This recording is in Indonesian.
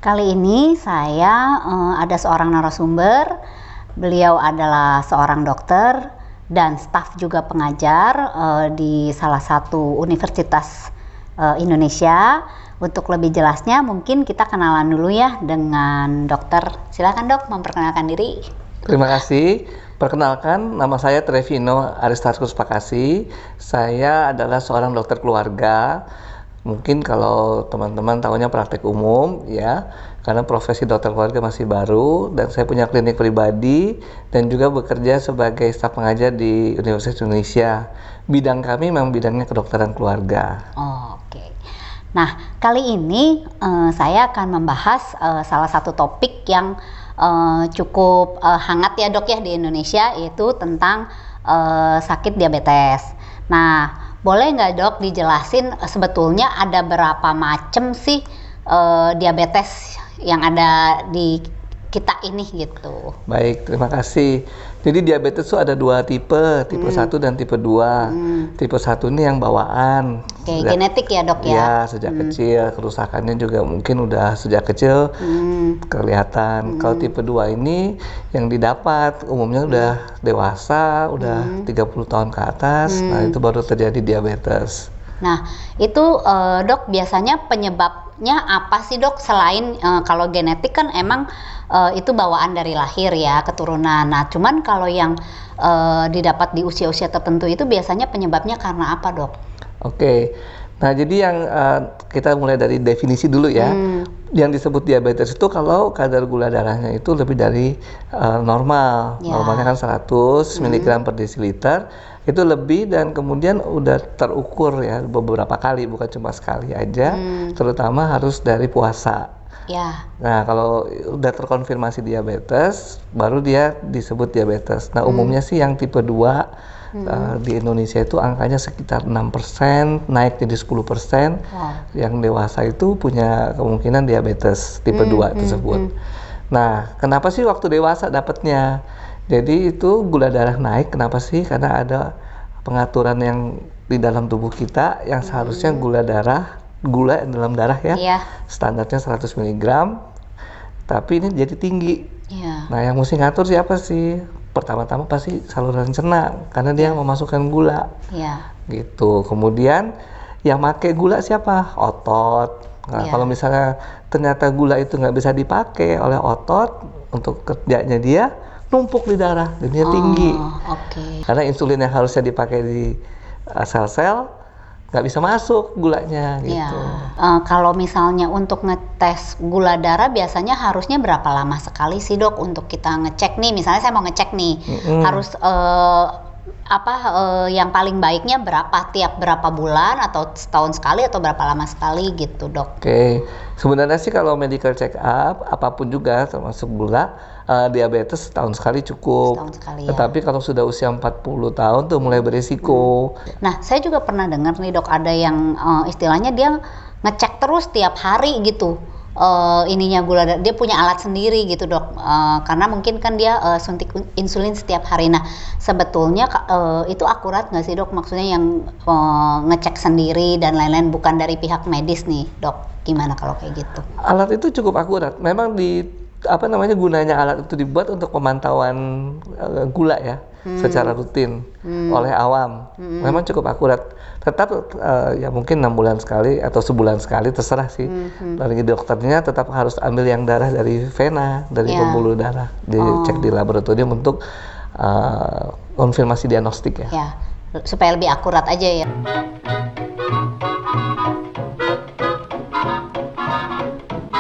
Kali ini saya ada seorang narasumber. Beliau adalah seorang dokter dan staf juga pengajar di salah satu universitas Indonesia. Untuk lebih jelasnya mungkin kita kenalan dulu ya dengan dokter. Silakan dok, memperkenalkan diri. Terima kasih. Perkenalkan, nama saya Trevino Aristarchus Pakasi. Saya adalah seorang dokter keluarga. Mungkin kalau teman-teman tahunya praktek umum ya, karena profesi dokter keluarga masih baru dan saya punya klinik pribadi dan juga bekerja sebagai staf pengajar di Universitas Indonesia. Bidang kami memang bidangnya kedokteran keluarga. Oke. Nah, kali ini saya akan membahas salah satu topik yang cukup hangat ya dok ya di Indonesia, yaitu tentang sakit diabetes. Nah, boleh nggak dok dijelasin sebetulnya ada berapa macam sih diabetes yang ada di kita ini gitu? Baik, terima kasih. Jadi diabetes itu ada dua tipe 1 dan tipe 2. Tipe 1 ini yang bawaan. Oke, genetik ya dok ya? Ya, sejak kecil, kerusakannya juga mungkin udah sejak kecil kelihatan. Kalau tipe 2 ini yang didapat umumnya udah dewasa, udah 30 tahun ke atas, nah itu baru terjadi diabetes. Nah, itu dok biasanya penyebabnya apa sih dok? Selain kalau genetik kan emang itu bawaan dari lahir ya, keturunan. Nah, cuman kalau yang didapat di usia-usia tertentu itu biasanya penyebabnya karena apa dok? Oke, nah jadi yang kita mulai dari definisi dulu ya. Yang disebut diabetes itu kalau kadar gula darahnya itu lebih dari normal. Ya. Normalnya kan 100 mg per desiliter. Itu lebih dan kemudian udah terukur ya beberapa kali, bukan cuma sekali aja. Terutama harus dari puasa. Ya. Nah, kalau udah terkonfirmasi diabetes, baru dia disebut diabetes. Nah, umumnya sih yang tipe 2 di Indonesia itu angkanya sekitar 6%, naik jadi 10%. Yang dewasa itu punya kemungkinan diabetes tipe 2 tersebut. Nah, kenapa sih waktu dewasa dapatnya? Jadi itu gula darah naik, kenapa sih? Karena ada pengaturan yang di dalam tubuh kita yang seharusnya gula yang dalam darah ya, standarnya 100 mg, tapi ini jadi tinggi. Nah, yang mesti ngatur siapa sih? Pertama-tama pasti saluran cerna, karena dia memasukkan gula. Gitu. Kemudian yang make gula siapa? Otot. Nah, kalau misalnya ternyata gula itu nggak bisa dipakai oleh otot untuk kerjanya dia, numpuk di darah dan dia tinggi. Karena insulin yang harusnya dipakai di sel-sel nggak bisa masuk gulanya gitu. Kalau misalnya untuk ngetes gula darah biasanya harusnya berapa lama sekali sih dok untuk kita ngecek nih? Misalnya saya mau ngecek nih, harus yang paling baiknya tiap berapa bulan atau setahun sekali atau berapa lama sekali gitu dok? Oke, sebenarnya sih kalau medical check up apapun juga termasuk gula, diabetes setahun sekali cukup. Setahun sekali, Tetapi kalau sudah usia 40 tahun tuh mulai berisiko. Nah, saya juga pernah dengar nih dok, ada yang istilahnya dia ngecek terus tiap hari gitu. Ininya gula darah, dia punya alat sendiri gitu dok, karena mungkin kan dia suntik insulin setiap hari. Nah, sebetulnya itu akurat nggak sih dok? Maksudnya yang ngecek sendiri dan lain-lain bukan dari pihak medis nih dok? Gimana kalau kayak gitu? Alat itu cukup akurat. Memang gunanya alat itu dibuat untuk pemantauan gula ya secara rutin oleh awam. Memang cukup akurat. Tetap ya mungkin 6 bulan sekali atau sebulan sekali terserah sih. Dari dokternya tetap harus ambil yang darah dari vena, dari pembuluh darah, dicek di laboratorium untuk konfirmasi diagnostik ya. Supaya lebih akurat aja ya.